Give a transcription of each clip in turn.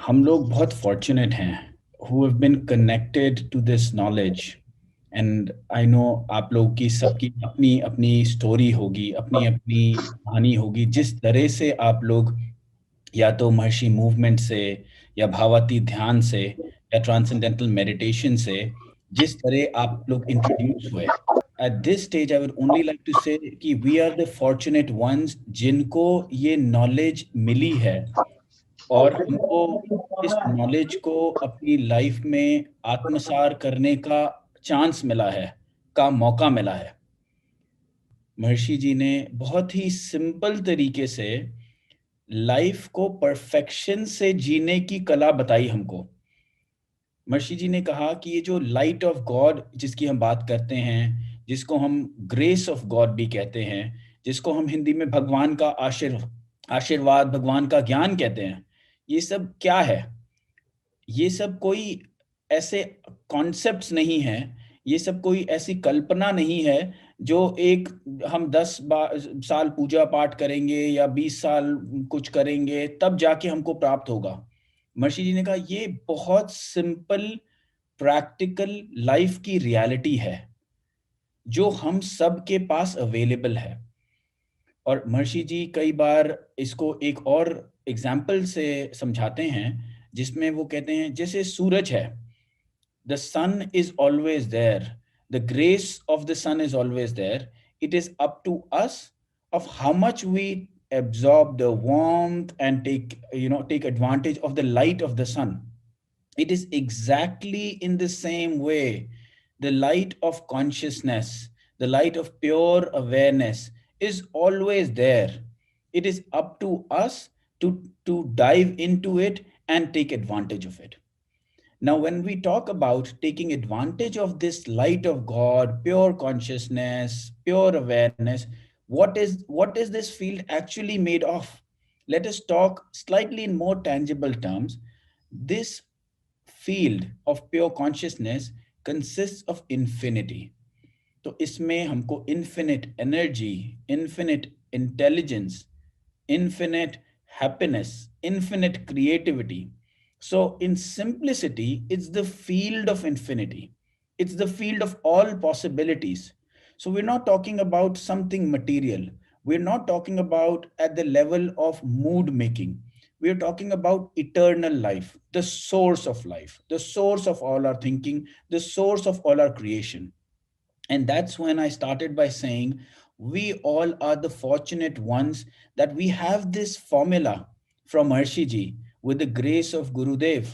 हम लोग बहुत फॉर्चुनेट हैं who have been connected to this knowledge. And I know आप लोग की सबकी अपनी अपनी स्टोरी होगी, अपनी अपनी कहानी होगी, जिस तरह से आप लोग या तो महर्षि मूवमेंट से या भावाती ध्यान से या ट्रांसेंडेंटल मेडिटेशन से जिस तरह आप लोग इंट्रोड्यूस हुए। At this stage I would only like to say कि we are the fortunate ones जिनको ये नॉलेज मिली है और हमको इस नॉलेज को अपनी लाइफ में आत्मसार करने का चांस मिला है, का मौका मिला है। महर्षि जी ने बहुत ही सिंपल तरीके से लाइफ को परफेक्शन से जीने की कला बताई हमको। महर्षि जी ने कहा कि ये जो लाइट ऑफ गॉड जिसकी हम बात करते हैं, जिसको हम ग्रेस ऑफ गॉड भी कहते हैं, जिसको हम हिंदी में भगवान का आशीर्वाद, भगवान का ज्ञान कहते हैं, ये सब क्या है? ये सब कोई ऐसे कॉन्सेप्ट्स नहीं है, ये सब कोई ऐसी कल्पना नहीं है जो एक हम 10 साल पूजा पाठ करेंगे या 20 साल कुछ करेंगे तब जाके हमको प्राप्त होगा। महर्षि जी ने कहा ये बहुत सिंपल प्रैक्टिकल लाइफ की रियलिटी है जो हम सब के पास अवेलेबल है। और महर्षि जी कई बार इसको एक और एग्जाम्पल से समझाते हैं, जिसमें वो कहते हैं जैसे सूरज है, the sun is always there, the grace of the sun is always there. It is up to us of how much we absorb the warmth and take advantage of the light of the sun. It is exactly in the same way the light of consciousness, the light of pure awareness is always there. It is up to us to dive into it and take advantage of it. Now, when we talk about taking advantage of this light of God, pure consciousness, pure awareness, what is this field actually made of? Let us talk slightly in more tangible terms. This field of pure consciousness consists of infinity. तो इसमें हमको infinite energy, infinite intelligence, infinite happiness, infinite creativity. So, in simplicity, it's the field of infinity. It's the field of all possibilities. So, we're not talking about something material. We're not talking about at the level of mood making. We're talking about eternal life, the source of life, the source of all our thinking, the source of all our creation. And that's when I started by saying, we all are the fortunate ones that we have this formula from Maharishi with the grace of Gurudev,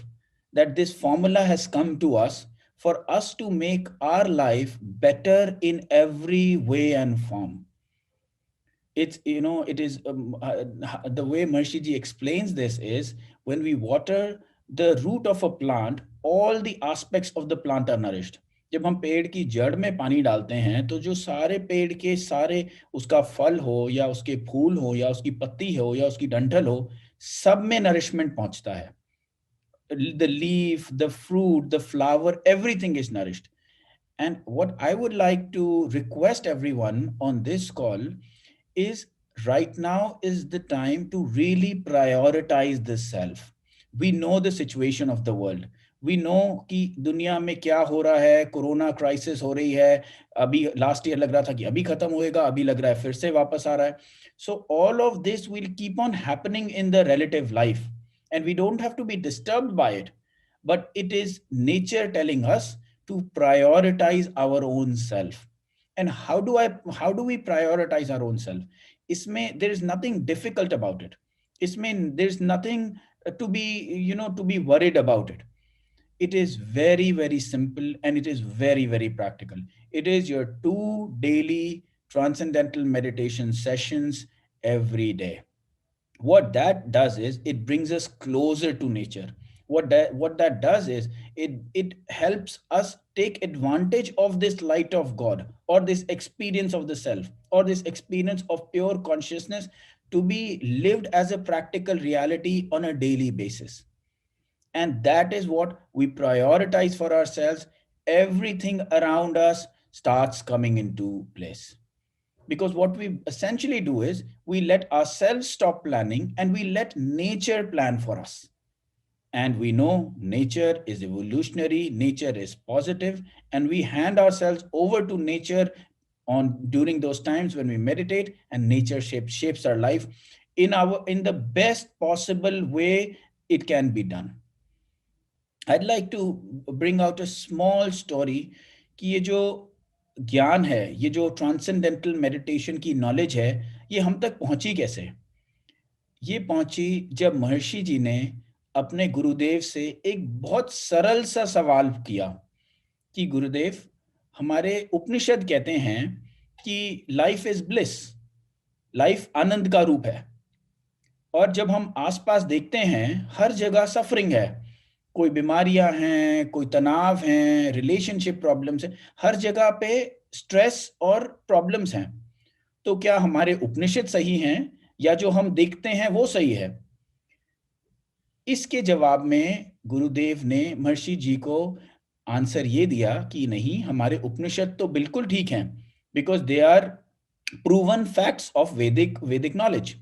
that this formula has come to us for us to make our life better in every way and form. It is the way Maharishi explains this is when we water the root of a plant, all the aspects of the plant are nourished. जब हम पेड़ की जड़ में पानी डालते हैं तो जो सारे पेड़ के सारे, उसका फल हो या उसके फूल हो या उसकी पत्ती हो या उसकी डंठल हो, सब में नरिशमेंट पहुंचता है. The leaf, the fruit, the flower, everything is nourished. And what I would like to request everyone on this call is, right now is the time to really prioritize the self. We know the situation of the world. We know कि दुनिया में क्या हो रहा है, corona crisis हो रही है, अभी लास्ट ईयर लग रहा था कि अभी खत्म होएगा, अभी लग रहा है फिर से वापस आ रहा है. So all of this will keep on happening in the relative life, and we don't have to be disturbed by it, but it is nature telling us to prioritize our own self. And how do we prioritize our own self? Isme, there is nothing difficult about it. Isme, there's nothing to be worried about it. It is very, very simple and it is very, very practical. It is your 2 daily transcendental meditation sessions every day. What that does is it brings us closer to nature. What that does is it helps us take advantage of this light of God, or this experience of the self, or this experience of pure consciousness, to be lived as a practical reality on a daily basis. And that is what we prioritize for ourselves. Everything around us starts coming into place, because what we essentially do is we let ourselves stop planning and we let nature plan for us. And we know nature is evolutionary, nature is positive, and we hand ourselves over to nature on during those times when we meditate, and nature shapes our life in the best possible way it can be done. I'd like to bring out a small story कि ये जो ज्ञान है, ये जो transcendental meditation की knowledge है, ये हम तक पहुंची कैसे? ये पहुंची जब महर्षि जी ने अपने गुरुदेव से एक बहुत सरल सा सवाल किया कि गुरुदेव, हमारे उपनिषद कहते हैं कि लाइफ इज ब्लिस, लाइफ आनंद का रूप है, और जब हम आसपास देखते हैं हर जगह सफरिंग है, कोई बीमारियां हैं, कोई तनाव हैं, रिलेशनशिप प्रॉब्लम्स हैं, हर जगह पे स्ट्रेस और प्रॉब्लम्स हैं। तो क्या हमारे उपनिषद सही हैं या जो हम देखते हैं वो सही है? इसके जवाब में गुरुदेव ने महर्षि जी को आंसर ये दिया कि नहीं, हमारे उपनिषद तो बिल्कुल ठीक हैं, because they are proven facts of Vedic knowledge.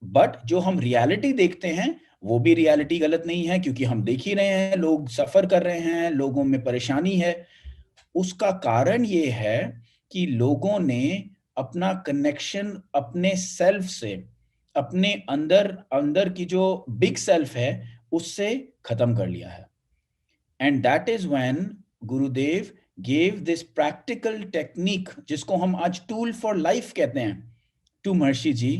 But जो हम रियलिटी देखते हैं वो भी रियलिटी गलत नहीं है, क्योंकि हम देख ही रहे हैं लोग सफर कर रहे हैं, लोगों में परेशानी है। उसका कारण ये है कि लोगों ने अपना कनेक्शन अपने सेल्फ से, अपने अंदर अंदर की जो बिग सेल्फ है उससे खत्म कर लिया है। And that is when Gurudev gave this practical technique, जिसको हम आज टूल फॉर लाइफ कहते हैं, to Maharshi ji.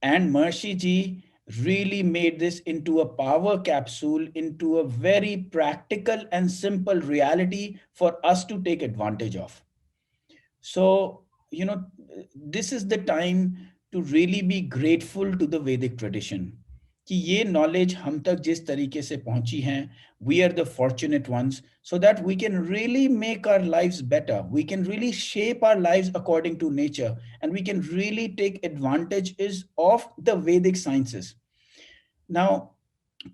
And Maharshi ji really made this into a power capsule, into a very practical and simple reality for us to take advantage of. So, you know, this is the time to really be grateful to the Vedic tradition कि ये knowledge हम तक जिस तरीके से पहुंची हैं, we are the fortunate ones, so that we can really make our lives better, we can really shape our lives according to nature, and we can really take advantage of the Vedic sciences. Now,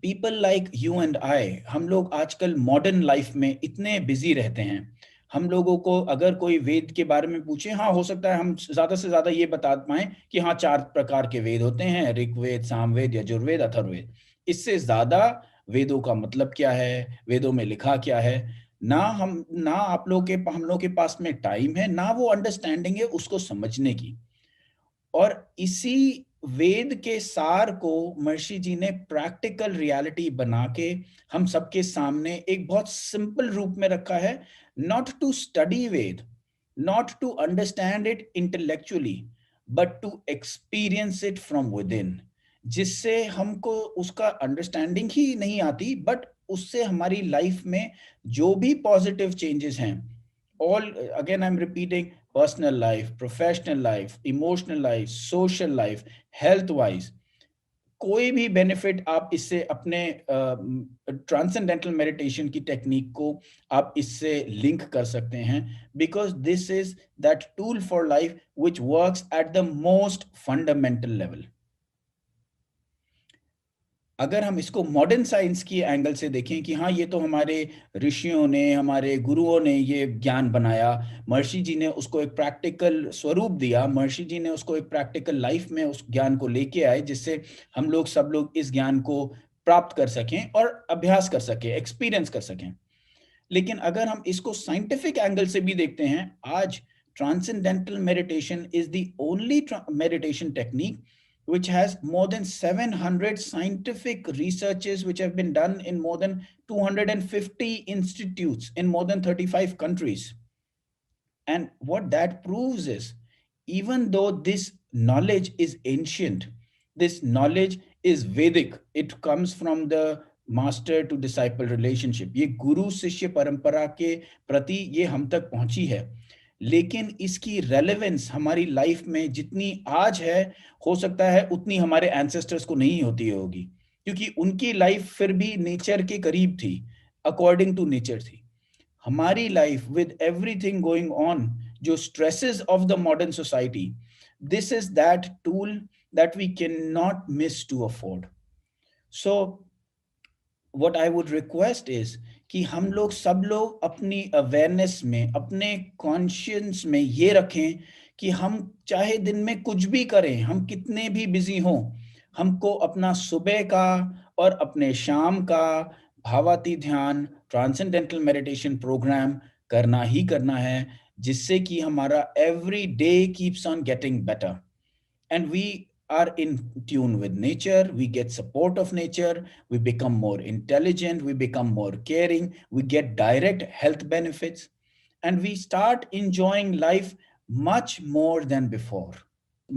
people like you and I, हम लोग आजकल modern life में इतने busy रहते हैं, हम लोगों को अगर कोई वेद के बारे में पूछे, हाँ हो सकता है हम ज्यादा से ज्यादा ये बता पाए कि हाँ 4 प्रकार के वेद होते हैं, ऋग्वेद, सामवेद, यजुर्वेद, अथर्ववेद। इससे ज्यादा वेदों का मतलब क्या है, वेदों में लिखा क्या है, ना हम लोग के पास में टाइम है, ना वो अंडरस्टैंडिंग है उसको समझने की। और इसी वेद के सार को महर्षि जी ने प्रैक्टिकल रियलिटी बना के हम सबके सामने एक बहुत सिंपल रूप में रखा है। Not to study Veda, not to understand it intellectually, but to experience it from within, जिससे हमको उसका अंडरस्टैंडिंग ही नहीं आती, बट उससे हमारी लाइफ में जो भी पॉजिटिव चेंजेस हैं, all again I'm repeating, personal life, professional life, emotional life, social life, health wise, कोई भी बेनिफिट आप इससे अपने ट्रांसेंडेंटल मेडिटेशन की टेक्निक को आप इससे लिंक कर सकते हैं, because this is that tool for life which works at the most fundamental level. अगर हम इसको मॉडर्न साइंस की एंगल से देखें कि हाँ ये तो हमारे ऋषियों ने, हमारे गुरुओं ने ये ज्ञान बनाया, महर्षि जी ने उसको एक प्रैक्टिकल स्वरूप दिया, महर्षि जी ने उसको एक प्रैक्टिकल लाइफ में उस ज्ञान को लेके आए, जिससे हम लोग सब लोग इस ज्ञान को प्राप्त कर सकें और अभ्यास कर सकें, एक्सपीरियंस कर सकें। लेकिन अगर हम इसको साइंटिफिक एंगल से भी देखते हैं, आज transcendental meditation is the only meditation technique which has more than 700 scientific researches which have been done in more than 250 institutes in more than 35 countries. And what that proves is, even though this knowledge is ancient, this knowledge is Vedic, it comes from the master to disciple relationship, ये गुरु शिष्य परंपरा के प्रति ये हम तक पहुंची है। लेकिन इसकी रेलेवेंस हमारी लाइफ में जितनी आज है, हो सकता है उतनी हमारे एंसेस्टर्स को नहीं होती होगी, क्योंकि उनकी लाइफ फिर भी नेचर के करीब थी, अकॉर्डिंग टू नेचर थी। हमारी life with everything going on, जो stresses of the modern society, this is that tool that we can not miss to afford. So what I would request is कि हम लोग सब लोग अपनी अवेयरनेस में, अपने कॉन्शियंस में ये रखें कि हम चाहे दिन में कुछ भी करें, हम कितने भी बिजी हों, हमको अपना सुबह का और अपने शाम का भावाती ध्यान ट्रांसेंडेंटल मेडिटेशन प्रोग्राम करना ही करना है, जिससे कि हमारा every day keeps on getting better and we are in tune with nature. We get support of nature, we become more intelligent, we become more caring, we get direct health benefits, and we start enjoying life much more than before.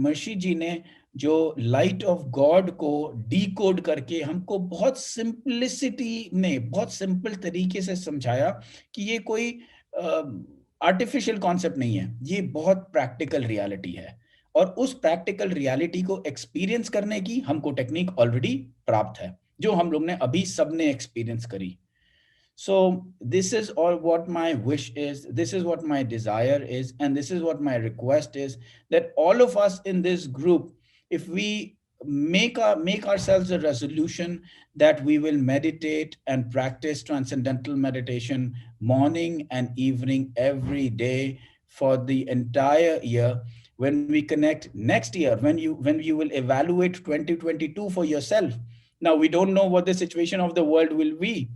मर्शी जी ने जो light of God को decode करके हमको बहुत simplicity में, बहुत simple तरीके से समझाया कि ये कोई आर्टिफिशियल कॉन्सेप्ट नहीं है, ये बहुत प्रैक्टिकल रियलिटी है। और उस प्रैक्टिकल रियलिटी को एक्सपीरियंस करने की हमको टेक्निक ऑलरेडी प्राप्त है, जो हम लोग ने अभी सबने एक्सपीरियंस करी। So this is all what my wish is. This is what my desire is. And this is what my request is, that all of us in this group, if we make ourselves a resolution that we will meditate and practice transcendental meditation morning and evening every day for the entire year. When we connect next year, when you will evaluate 2022 for yourself. Now we don't know what the situation of the world will be,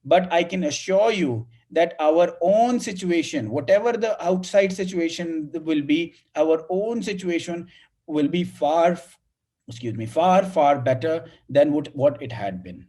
but I can assure you that our own situation, whatever the outside situation will be, our own situation will be far, far better than what it had been.